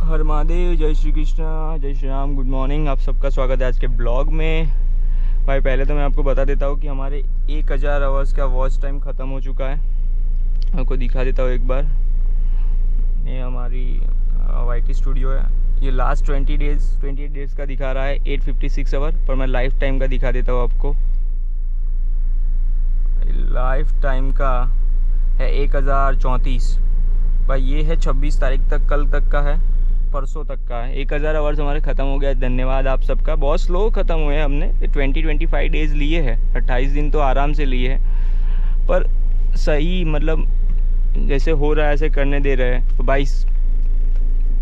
हर महादेव, जय श्री कृष्णा, जय Shri Ram. Good morning, आप सबका स्वागत है आज के ब्लॉग में। भाई पहले तो मैं आपको बता देता हूँ कि हमारे 1000 आवर्स का वॉच टाइम ख़त्म हो चुका है। आपको दिखा देता हूँ एक बार। ये हमारी YT स्टूडियो है। ये लास्ट 28 डेज़ का दिखा रहा है 856 आवर, पर मैं लाइफ टाइम का दिखा देता हूँ आपको। लाइफ टाइम का है 1034। भाई ये है 26 तारीख तक, कल तक का है, परसों तक का है। 1000 आवर्स हमारे ख़त्म हो गया। धन्यवाद आप सबका। बहुत स्लो ख़त्म हुए हैं, हमने 25 डेज़ लिए हैं, 28 दिन तो आराम से लिए हैं, पर सही मतलब जैसे हो रहा है ऐसे करने दे रहे हैं। तो भाई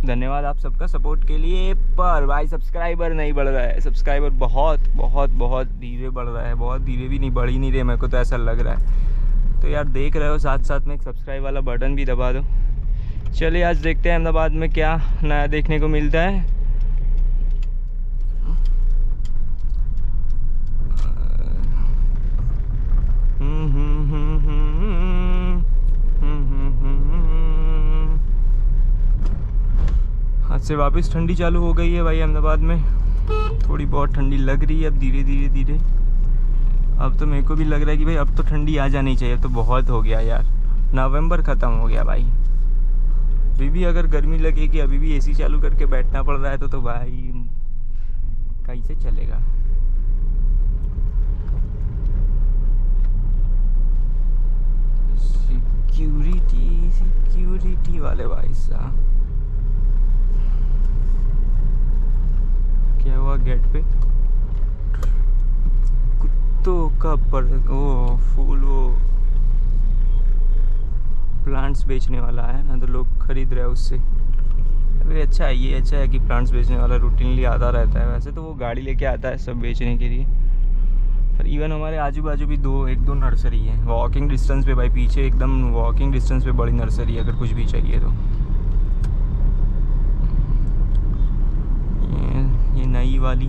धन्यवाद आप सबका सपोर्ट के लिए। पर भाई सब्सक्राइबर नहीं बढ़ रहा है। सब्सक्राइबर बहुत बहुत बहुत धीरे बढ़ रहा है। बहुत धीरे भी नहीं, बढ़ ही नहीं रहे, मेरे को तो ऐसा लग रहा है। तो यार देख रहे हो, साथ साथ में एक सब्सक्राइब वाला बटन भी दबा दो। चलिए आज देखते हैं अहमदाबाद में क्या नया देखने को मिलता है। आज से वापस ठंडी चालू हो गई है भाई अहमदाबाद में। थोड़ी बहुत ठंडी लग रही है अब धीरे धीरे। अब तो मेरे को भी लग रहा है कि भाई अब तो ठंडी आ जानी चाहिए। अब तो बहुत हो गया यार, नवंबर ख़त्म हो गया भाई। अभी भी अगर गर्मी लगे कि अभी भी AC चालू करके बैठना पड़ रहा है तो भाई कैसे चलेगा। सिक्योरिटी वाले भाई साहब, क्या हुआ गेट पे? कुत्तों का ओ फूल, वो प्लांट्स बेचने वाला है ना, तो लोग खरीद रहे हैं उससे। अरे अच्छा है, ये अच्छा है कि प्लांट्स बेचने वाला रूटीनली आता रहता है। वैसे तो वो गाड़ी लेके आता है सब बेचने के लिए। पर इवन हमारे आजू बाजू भी एक दो नर्सरी है वॉकिंग डिस्टेंस पे भाई। पीछे एकदम वॉकिंग डिस्टेंस पे बड़ी नर्सरी है, अगर कुछ भी चाहिए तो। ये नई वाली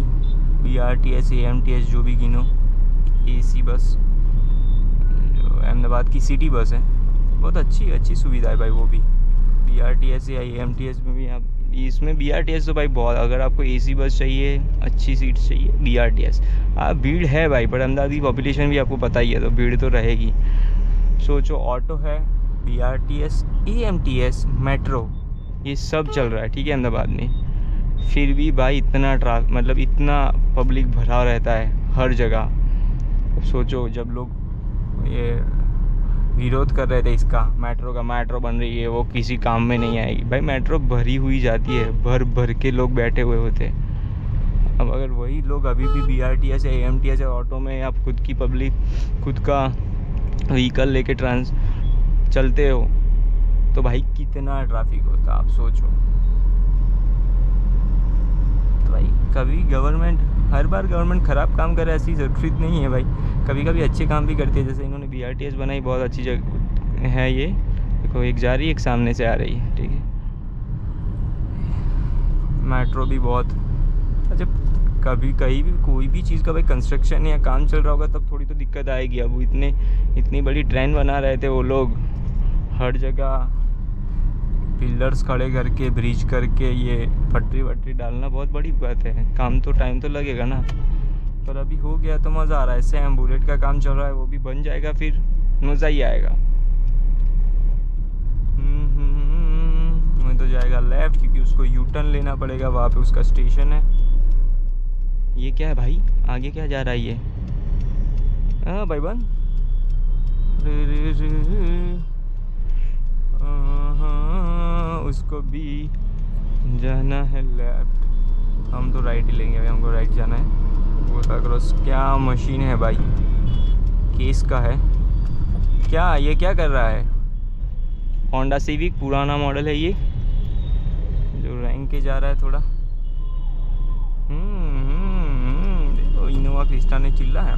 BRTS AMTS जो भी गिनो, AC बस, अहमदाबाद की सिटी बस है। बहुत अच्छी सुविधा है भाई वो भी। BRTS या AMTS में भी आप, इसमें BRTS तो भाई बहुत, अगर आपको AC बस चाहिए, अच्छी सीट चाहिए, BRTS। भीड़ है भाई, पर अहमदाबाद की पॉपुलेशन भी आपको पता ही है, तो भीड़ तो रहेगी। सोचो ऑटो है, BRTS AMTS मेट्रो, ये सब चल रहा है, ठीक है अहमदाबाद में। फिर भी भाई इतना मतलब इतना पब्लिक भरा रहता है हर जगह। सोचो जब लोग ये विरोध कर रहे थे इसका, मेट्रो का, मेट्रो बन रही है, वो किसी काम में नहीं आएगी। भाई मेट्रो भरी हुई जाती है, भर के लोग बैठे हुए होते हैं। अब अगर वही लोग अभी भी BRTS या AMTS या ऑटो में आप खुद की पब्लिक, खुद का व्हीकल लेके चलते हो तो भाई कितना ट्रैफिक होता है आप सोचो। तो भाई कभी गवर्नमेंट, हर बार गवर्नमेंट ख़राब काम करे ऐसी ज़रूरत नहीं है भाई। कभी कभी अच्छे काम भी करती है। जैसे इन्होंने BRTS बनाई, बहुत अच्छी जगह है ये। देखो एक जा रही है, एक सामने से आ रही है, ठीक है। मेट्रो भी बहुत अच्छा। कभी कहीं भी कोई भी चीज़ का भाई कंस्ट्रक्शन या काम चल रहा होगा तब थोड़ी तो दिक्कत आएगी। अब इतनी बड़ी ट्रेन बना रहे थे वो लोग, हर जगह पिलर्स खड़े करके, ब्रिज करके, ये पटरी वटरी डालना बहुत बड़ी बात है। काम तो टाइम तो लगेगा ना, पर अभी हो गया तो मज़ा आ रहा है। सैम बुलेट का काम चल रहा है, वो भी बन जाएगा, फिर मज़ा ही आएगा। मैं तो जाएगा लेफ्ट, क्योंकि उसको U-टर्न लेना पड़ेगा, वहाँ पे उसका स्टेशन है। ये क्या है भाई, आगे क्या जा रहा है ये? हाँ भाई बन उसको भी जाना है लेफ्ट, हम तो राइट ही लेंगे भाई, हमको राइट जाना है। गोता क्रॉस क्या मशीन है भाई, केस का है क्या? ये क्या कर रहा है? होंडा सिविक पुराना मॉडल है ये, जो रैंक के जा रहा है थोड़ा। देखो इनोवा क्रिस्टा ने चिल्ला है।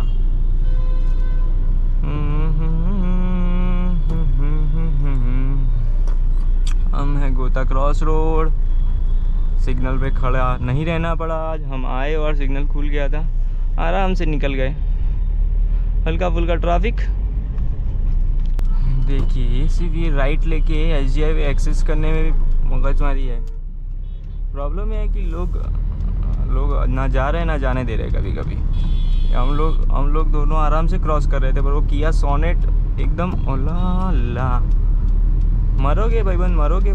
हम है गोता क्रॉस रोड। सिग्नल पे खड़ा नहीं रहना पड़ा आज, हम आए और सिग्नल खुल गया था, आराम से निकल गए। हल्का फुल्का ट्रैफिक। देखिए सिर्फ ये राइट लेके SGI एक्सेस करने में भी मगजमारी है। प्रॉब्लम ये है कि लोग ना जा रहे हैं ना जाने दे रहे कभी कभी। हम लोग दोनों आराम से क्रॉस कर रहे थे, पर वो किया सोनेट एकदम ओला ला, मरोगे भाईबंद मरोगे।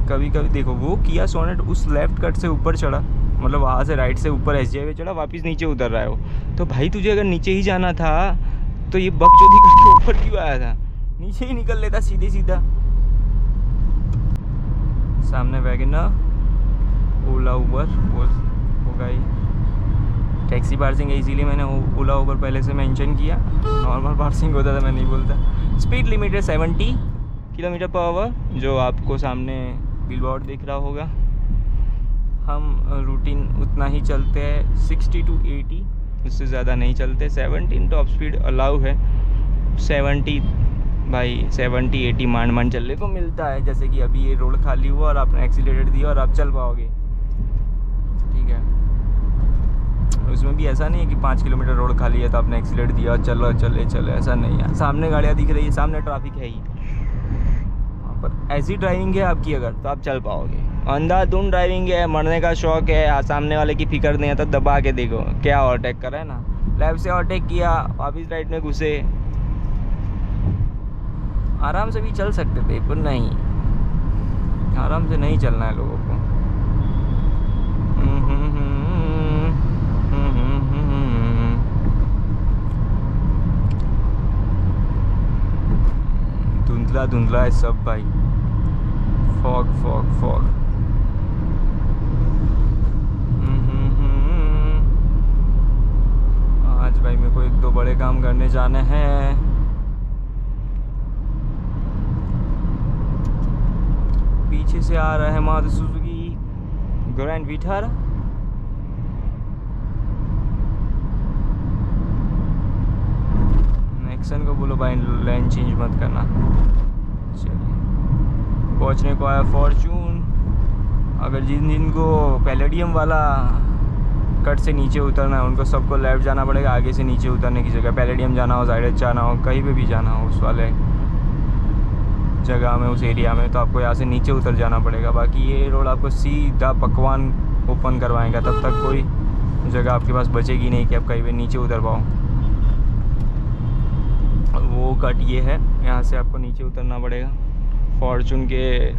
कभी कभी देखो वो किया सोनेट उस लेफ्ट कट से ऊपर चढ़ा, मतलब वहाँ से राइट से ऊपर SJ पे चढ़ा, वापस नीचे उतर रहा है वो। तो भाई तुझे अगर नीचे ही जाना था तो ये बकचोदी करके ऊपर क्यों आया था? नीचे ही निकल लेता सीधे सीधा। सामने वैगनर, ओला उबर होगा ही। टैक्सी पार्सिंग है इसीलिए मैंने ओला उबर पहले से मेंशन किया। नॉर्मल पार्सिंग होता था मैं नहीं बोलता। स्पीड लिमिट है 70 किलोमीटर पर आवर, जो आपको सामने बिलबोर्ड दिख रहा होगा। हम रूटीन उतना ही चलते हैं 60 to 80, उससे ज़्यादा नहीं चलते। 17 टॉप स्पीड अलाउ है, 70 भाई 70-80 मान चलने को मिलता है। जैसे कि अभी ये रोड खाली हुआ और आपने एक्सीलरेटर दिया और आप चल पाओगे, ठीक है। उसमें भी ऐसा नहीं है कि 5 किलोमीटर रोड खाली है तो आपने एक्सीलरेटर दिया और चलो चले, ऐसा नहीं है। सामने गाड़ियाँ दिख रही है, सामने ट्रैफिक है ही, पर ऐसी ड्राइविंग है आपकी अगर तो आप चल पाओगे। अंधाधुंध ड्राइविंग है, मरने का शौक है, सामने वाले की फिक्र नहीं है तो दबा के देखो क्या ओवरटेक कर रहा है ना। लेफ्ट से ओवरटेक किया, वापिस राइट में घुसे, आराम से भी चल सकते थे, पर नहीं, आराम से नहीं चलना है लोगों को। धुंधला है सब भाई, फॉग। आज भाई मेरे को 1-2 बड़े काम करने जाने हैं। पीछे से आ रहा है Maruti Suzuki grand Vitara. Nexon को बोलो भाई लाइन चेंज मत करना। चलिए पहुंचने को आया फॉर्चून। अगर जिनको पैलेडियम वाला कट से नीचे उतरना है उनको सबको लेफ्ट जाना पड़ेगा, आगे से नीचे उतरने की जगह। पैलेडियम जाना हो, जायडेस जाना हो, कहीं पे भी जाना हो उस वाले जगह में, उस एरिया में, तो आपको यहाँ से नीचे उतर जाना पड़ेगा। बाकी ये रोड आपको सीधा पकवान ओपन करवाएगा, तब तक कोई जगह आपके पास बचेगी नहीं कि आप कहीं पे नीचे उतर पाओ। वो कट ये है, यहाँ से आपको नीचे उतरना पड़ेगा। फॉर्चून के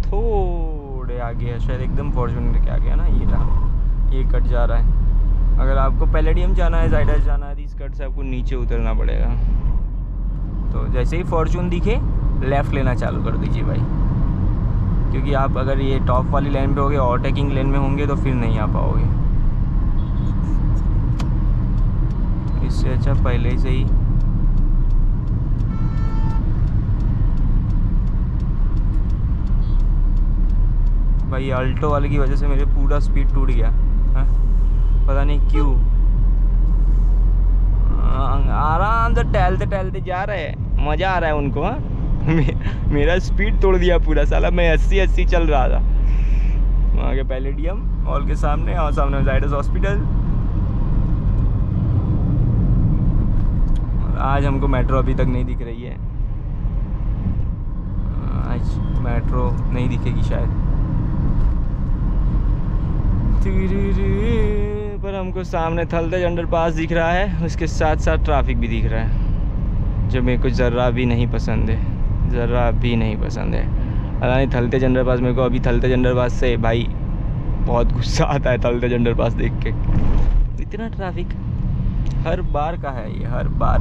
थोड़े आगे है शायद, एकदम फॉर्चून के आगे है ना, ये कट जा रहा है। अगर आपको पैलेडियम जाना है, जायडेस जाना है, तो इस कट से आपको नीचे उतरना पड़ेगा। तो जैसे ही फॉर्चून दिखे लेफ़्ट लेना चालू कर दीजिए भाई, क्योंकि आप अगर ये टॉप वाली लाइन पे होगे, ओवरटेकिंग लेन में होंगे तो फिर नहीं आ पाओगे। इससे अच्छा पहले से ही भाई अल्टो वाले की वजह से मेरे पूरा स्पीड टूट गया है, पता नहीं क्यों। आराम से टहलते जा रहे हैं, मज़ा आ रहा है उनको। हाँ मेरा स्पीड तोड़ दिया पूरा, साला मैं 80 चल रहा था। वहाँ के पैलेडियम हॉल के सामने, और सामने जायडेस हॉस्पिटल। आज हमको मेट्रो अभी तक नहीं दिख रही है, आज मेट्रो नहीं दिखेगी शायद, पर हमको सामने थलतेज अंडरपास दिख रहा है, उसके साथ साथ ट्रैफिक भी दिख रहा है, जो मेरे को ज़र्रा भी नहीं पसंद है, ज़र्रा भी नहीं पसंद है। हालांकि थलतेज अंडरपास मेरे को अभी थलतेज अंडरपास से भाई बहुत गुस्सा आता है, थलतेज अंडरपास देख के। इतना ट्रैफिक हर बार का है ये, हर बार।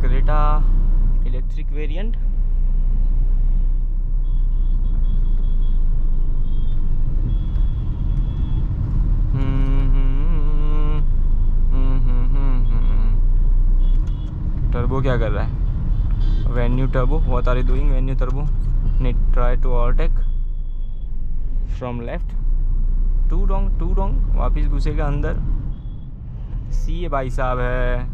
क्रेटा इलेक्ट्रिक वेरिएंट, टर्बो क्या कर रहा है? Venue turbo, what are you doing Venue turbo? Need try to overtake from left, to wrong, वापिस घुसेगा अंदर। सी ये भाई साहब है,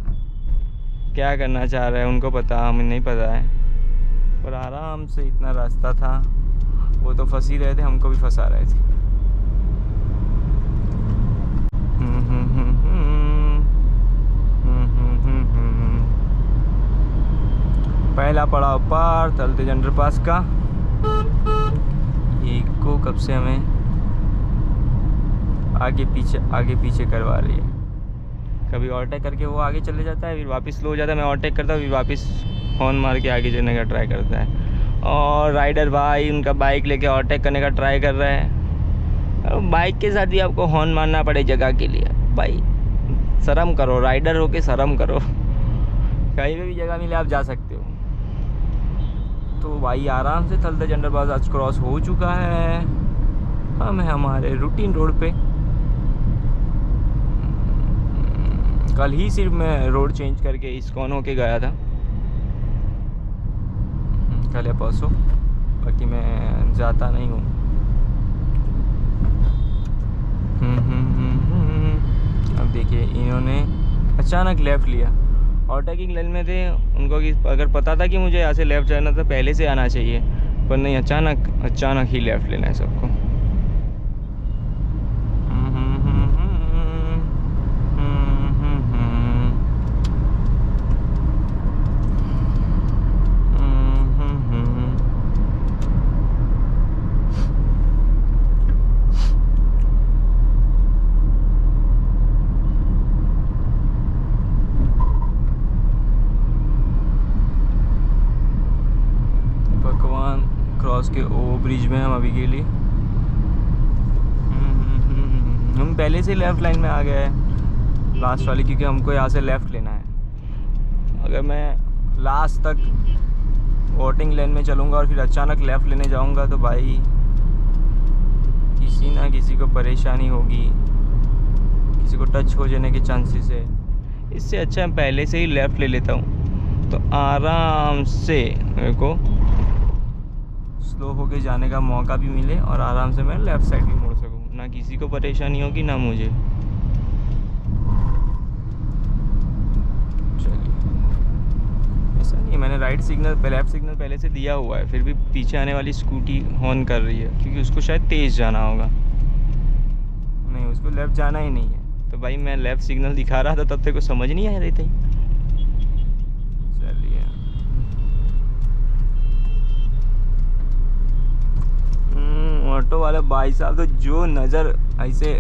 क्या करना चाह रहे हैं उनको पता, हमें नहीं पता है। पर आराम से इतना रास्ता था, वो तो फंस ही रहे थे, हमको भी फंसा रहे थे। पहला पड़ाव पार तलतेज अंडरपास का। इको कब से हमें आगे पीछे करवा रही है। कभी ओवरटेक करके वो आगे चले जाता है, फिर वापस स्लो हो जाता है, मैं ओवरटेक करता हूँ, फिर वापस हॉर्न मार के आगे चलने का ट्राई करता है। और राइडर भाई उनका बाइक लेके ओवरटेक करने का ट्राई कर रहा है। बाइक के साथ भी आपको हॉर्न मारना पड़े जगह के लिए। भाई शर्म करो, राइडर हो के शर्म करो। कहीं पे भी जगह मिले आप जा सकते हो। तो भाई आराम से थलतेज अंडरपास आज क्रॉस हो चुका है। हम हैं हमारे रूटीन रोड पे। कल ही सिर्फ मैं रोड चेंज करके इस्कॉन होके गया था, कल या परसों, बाकी मैं जाता नहीं हूँ। अब देखिए इन्होंने अचानक लेफ़्ट लिया। ओवरटेकिंग लेन में थे, उनको कि अगर पता था कि मुझे यहाँ से लेफ़्ट जाना था पहले से आना चाहिए, पर नहीं, अचानक ही लेफ़्ट लेना है सबको। के ओवर ब्रिज में हम अभी के लिए हम पहले से लेफ़्ट लाइन में आ गए हैं लास्ट वाली, क्योंकि हमको यहाँ से लेफ़्ट लेना है। अगर मैं लास्ट तक वोटिंग लेन में चलूँगा और फिर अचानक लेफ़्ट लेने जाऊँगा तो भाई किसी ना किसी को परेशानी होगी, किसी को टच हो जाने के चांसेस है। इससे अच्छा मैं पहले से ही लेफ़्ट ले लेता हूँ तो आराम से मेरे को स्लो होके जाने का मौका भी मिले और आराम से मैं लेफ़्ट साइड भी मुड़ सकूँ, ना किसी को परेशानी होगी ना मुझे। चलिए, ऐसा नहीं, मैंने लेफ़्ट सिग्नल पहले से दिया हुआ है, फिर भी पीछे आने वाली स्कूटी हॉर्न कर रही है क्योंकि उसको शायद तेज़ जाना होगा। नहीं, उसको लेफ़्ट जाना ही नहीं है, तो भाई मैं लेफ़्ट सिग्नल दिखा रहा था तब तक को समझ नहीं आ रही थी। चलिए, ऑटो वाले भाई साहब तो जो नज़र ऐसे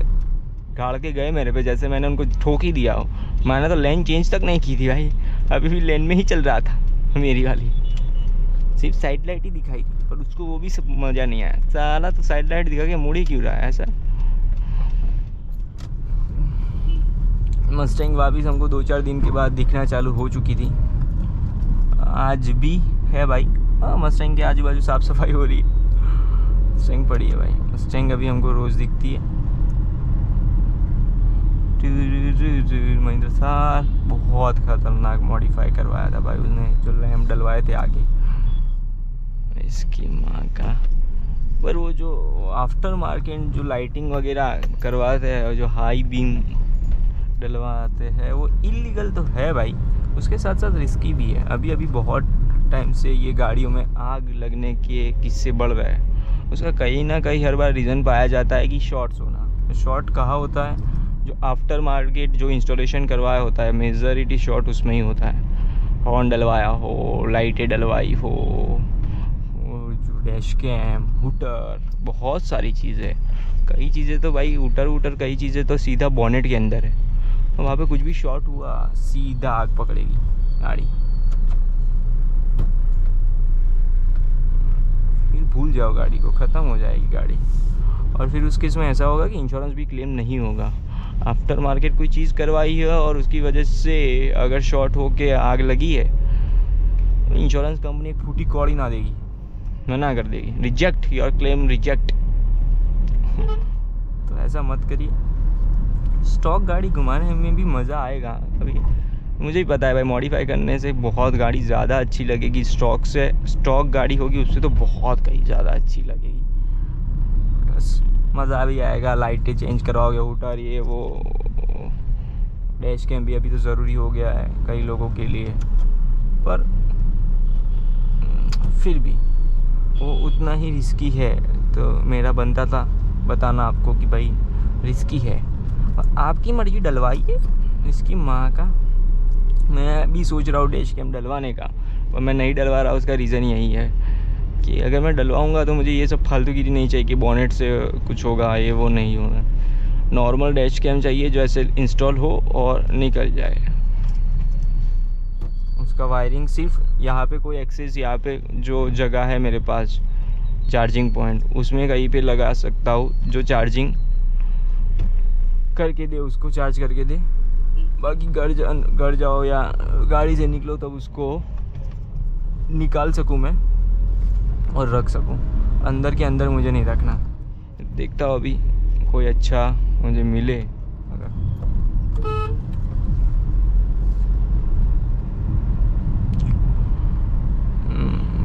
गाड़ के गए मेरे पे, जैसे मैंने उनको ठोक ही दिया हो। मैंने तो लेन चेंज तक नहीं की थी भाई, अभी भी लेन में ही चल रहा था मेरी वाली, सिर्फ साइड लाइट ही दिखाई थी, पर उसको वो भी सब मज़ा नहीं आया। साला तो साइड लाइट दिखा के मुड़ ही क्यों रहा है ऐसा। मस्टैंग वापस हमको 2-4 दिन के बाद दिखना चालू हो चुकी थी, आज भी है भाई। हाँ, मस्टैंग के आजू बाजू साफ़ सफाई हो रही है, मस्टैंग पड़ी है भाई। मस्टैंग अभी हमको रोज़ दिखती है। महिंद्रा थार बहुत ख़तरनाक मॉडिफाई करवाया था भाई उसने, जो लैम्प डलवाए थे आगे, इसकी माँ का। पर वो जो आफ्टर मार्केट जो लाइटिंग वगैरह करवाते हैं और जो हाई बीम डलवाते हैं वो इलीगल तो है भाई, उसके साथ साथ रिस्की भी है। अभी बहुत टाइम से ये गाड़ियों में आग लगने के किस्से बढ़ रहे हैं। उसका कहीं ना कहीं हर बार रीज़न पाया जाता है कि शॉर्ट्स होना। तो शॉर्ट कहाँ होता है? जो आफ्टर मार्केट जो इंस्टॉलेशन करवाया होता है, मेजॉरिटी शॉर्ट उसमें ही होता है। हॉर्न डलवाया हो, लाइटें डलवाई हो, जो डैश कैम, हुटर, बहुत सारी चीज़ें। कई चीज़ें तो भाई हुटर कई चीज़ें तो सीधा बॉनेट के अंदर है, तो वहाँ पे कुछ भी शॉर्ट हुआ सीधा आग पकड़ेगी गाड़ी। फिर भूल जाओ, गाड़ी को ख़त्म हो जाएगी गाड़ी। और फिर उस केस में ऐसा होगा कि इंश्योरेंस भी क्लेम नहीं होगा। आफ्टर मार्केट कोई चीज़ करवाई है और उसकी वजह से अगर शॉर्ट हो के आग लगी है, इंश्योरेंस कंपनी एक फूटी कौड़ी ना देगी, मना कर देगी, रिजेक्ट योर क्लेम, रिजेक्ट। तो ऐसा मत करिए। स्टॉक गाड़ी घुमाने में भी मज़ा आएगा कभी, मुझे ही पता है भाई। मॉडिफाई करने से बहुत गाड़ी ज़्यादा अच्छी लगेगी, स्टॉक से स्टॉक गाड़ी होगी उससे तो बहुत कहीं ज़्यादा अच्छी लगेगी। बस मज़ा भी आएगा, लाइटें चेंज करवाओगे, हुटर ये वो, डैश कैम भी अभी तो ज़रूरी हो गया है कई लोगों के लिए, पर फिर भी वो उतना ही रिस्की है। तो मेरा बनता था बताना आपको कि भाई रिस्की है, और आपकी मर्जी डलवाइए, इसकी माँ का। मैं भी सोच रहा हूँ डैश कैम डलवाने का, और मैं नहीं डलवा रहा, उसका रीज़न यही है कि अगर मैं डलवाऊँगा तो मुझे ये सब फालतूगिरी नहीं चाहिए कि बॉनेट से कुछ होगा, ये वो नहीं होगा। नॉर्मल डैश कैम चाहिए जो ऐसे इंस्टॉल हो और निकल जाए। उसका वायरिंग सिर्फ यहाँ पे कोई एक्सेस, यहाँ पे जो जगह है मेरे पास चार्जिंग पॉइंट, उसमें कहीं पे लगा सकता हूँ जो चार्जिंग करके दे, उसको चार्ज करके दे। बाकी घर जाओ या गाड़ी से निकलो तब उसको निकाल सकूँ मैं और रख सकूँ। अंदर के अंदर मुझे नहीं रखना। देखता हूँ अभी कोई अच्छा मुझे मिले अगर।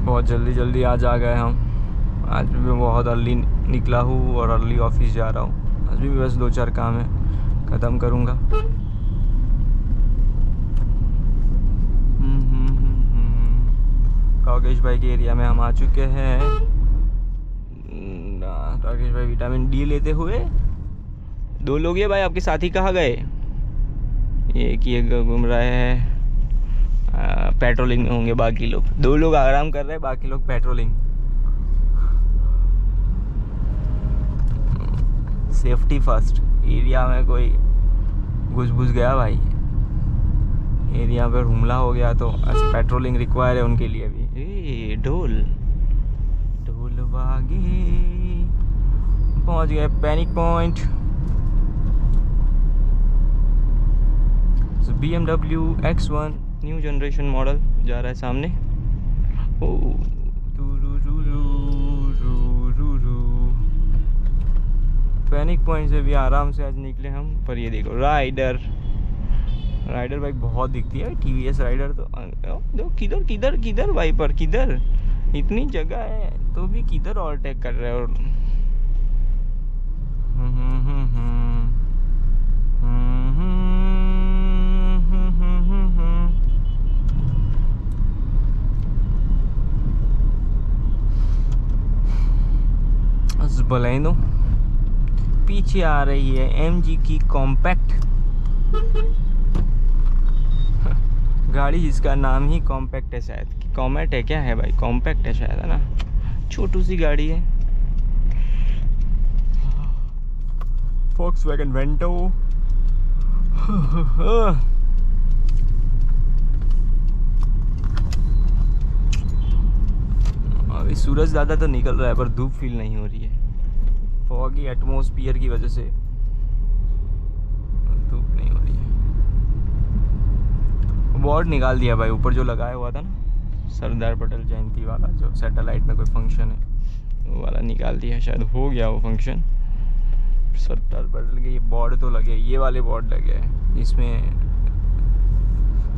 बहुत जल्दी आज आ गए हम। आज भी मैं बहुत अर्ली निकला हूँ और अर्ली ऑफिस जा रहा हूँ। आज भी बस 2-4 काम है, ख़त्म करूँगा। राकेश भाई के एरिया में हम आ चुके हैं। राकेश भाई विटामिन डी लेते हुए 2 लोग हैं भाई। आपके साथी कहाँ गए? एक ही घूम रहे हैं, पेट्रोलिंग में होंगे बाकी लोग। 2 लोग आराम कर रहे हैं, बाकी लोग पेट्रोलिंग। Safety first. एरिया में कोई घुस गया भाई, एरिया पर हमला हो गया तो ऐसे पेट्रोलिंग रिक्वायर है उनके लिए भी। ढोल वागे पहुंच गए panic point. BMW X1 new generation model जा रहा है सामने। पैनिक पॉइंट से भी आराम से आज निकले हम। पर ये देखो राइडर बाइक बहुत दिखती है। TVS राइडर तो किधर वाइपर किधर, इतनी जगह है तो भी किधर ओवरटेक कर रहे हो। बलेनो पीछे आ रही है MG की कॉम्पैक्ट गाड़ी, जिसका नाम ही कॉम्पैक्ट है शायद। कॉमेट है क्या है भाई? कॉम्पैक्ट है शायद, है ना। छोटू सी गाड़ी है। Volkswagen Vento। अभी सूरज ज़्यादा तो निकल रहा है पर धूप फील नहीं हो रही है। फॉगी एटमॉस्फेयर की वजह से धूप नहीं हो रही है। बोर्ड निकाल दिया भाई, ऊपर जो लगाया हुआ था ना सरदार पटेल जयंती वाला, जो सैटेलाइट में कोई फंक्शन है वो वाला निकाल दिया। शायद हो गया वो फंक्शन। सरदार पटेल के ये बोर्ड तो लगे, ये वाले बोर्ड लगे हैं, इसमें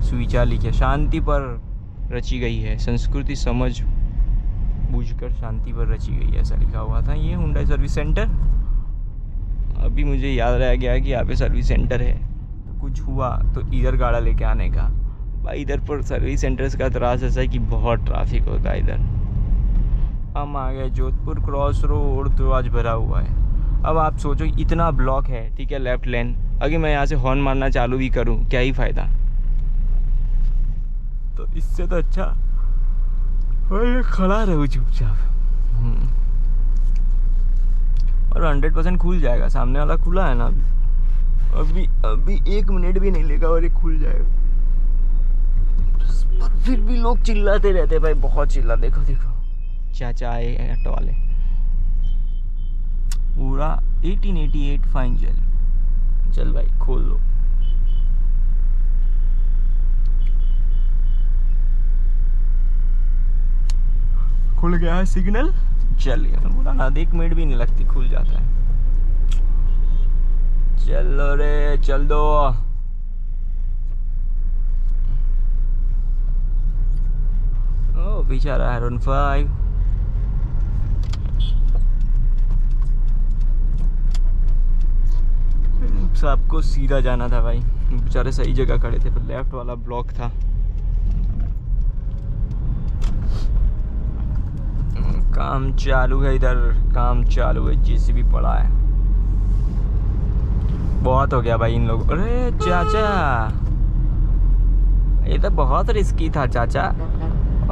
सुविचार लिखे शांति पर रची गई है, संस्कृति समझ बूझकर शांति पर रची गई है, ऐसा लिखा हुआ था। ये हुंडई सर्विस सेंटर। अभी मुझे याद रह गया कि यहाँ पे सर्विस सेंटर है, तो कुछ हुआ तो इधर गाड़ा लेके आने का। भाई इधर पर सर्विस सेंटर्स का त्रास ऐसा है कि बहुत ट्रैफिक होता है इधर। हम आ गए जोधपुर क्रॉस रोड, तो आज भरा हुआ है। अब आप सोचो इतना ब्लॉक है, ठीक है, लेफ्ट लेन। अगर मैं यहाँ से हॉर्न मारना चालू भी करूँ क्या ही फ़ायदा। तो इससे तो अच्छा और खड़ा रहूँ चुपचाप। और 100% खुल जाएगा, सामने वाला खुला है ना अभी 1 मिनट भी नहीं लेगा और ये खुल जाएगा। पर फिर भी लोग चिल्लाते रहते भाई, बहुत चिल्ला। देखो चाचा आए ऑटो वाले। पूरा 1888 फाइन चल भाई खोल लो। खुल गया है सिग्नल, चल गया। पूरा ना 1 मिनट भी नहीं लगती, खुल जाता है। चलो रे चल दो। ओ बेचारा है 5। सबको सीधा जाना था भाई, बेचारे सही जगह खड़े थे पर लेफ्ट वाला ब्लॉक था। काम चालू है इधर, काम चालू है। जेसीबी पड़ा है। बहुत हो गया भाई इन लोगों। अरे चाचा ये तो बहुत रिस्की था चाचा।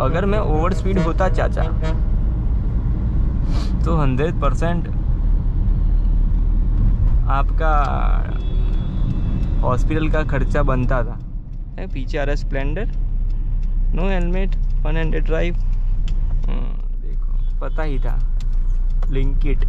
अगर मैं ओवर स्पीड होता चाचा तो 100% आपका हॉस्पिटल का खर्चा बनता था। पीछे आ रहा है स्प्लेंडर, नो हेलमेट, 100 ड्राइव। देखो पता ही था, ब्लिंकिट।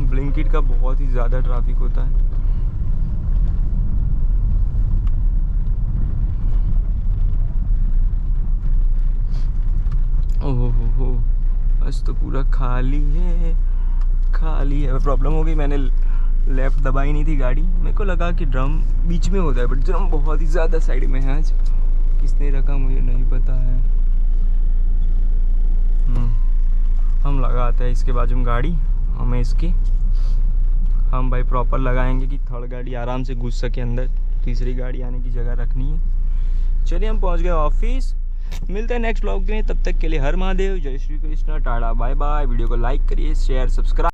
ब्लिंकिट का बहुत ही ज़्यादा ट्रैफिक होता है। ओहो, आज तो पूरा खाली है, खाली है। प्रॉब्लम हो गई, मैंने लेफ़्ट दबाई नहीं थी गाड़ी। मेरे को लगा कि ड्रम बीच में होता है, बट ड्रम बहुत ही ज़्यादा साइड में है। आज किसने रखा मुझे नहीं पता है। हम लगाते हैं इसके बाजू में गाड़ी, हमें इसकी हम भाई प्रॉपर लगाएंगे कि थर्ड गाड़ी आराम से घुस सके अंदर, तीसरी गाड़ी आने की जगह रखनी है। चलिए हम पहुंच गए ऑफिस, मिलते हैं नेक्स्ट व्लॉग में। तब तक के लिए हर महादेव, जय Shri Krishna, tata bye bye. Video को लाइक करिए, शेयर, सब्सक्राइब।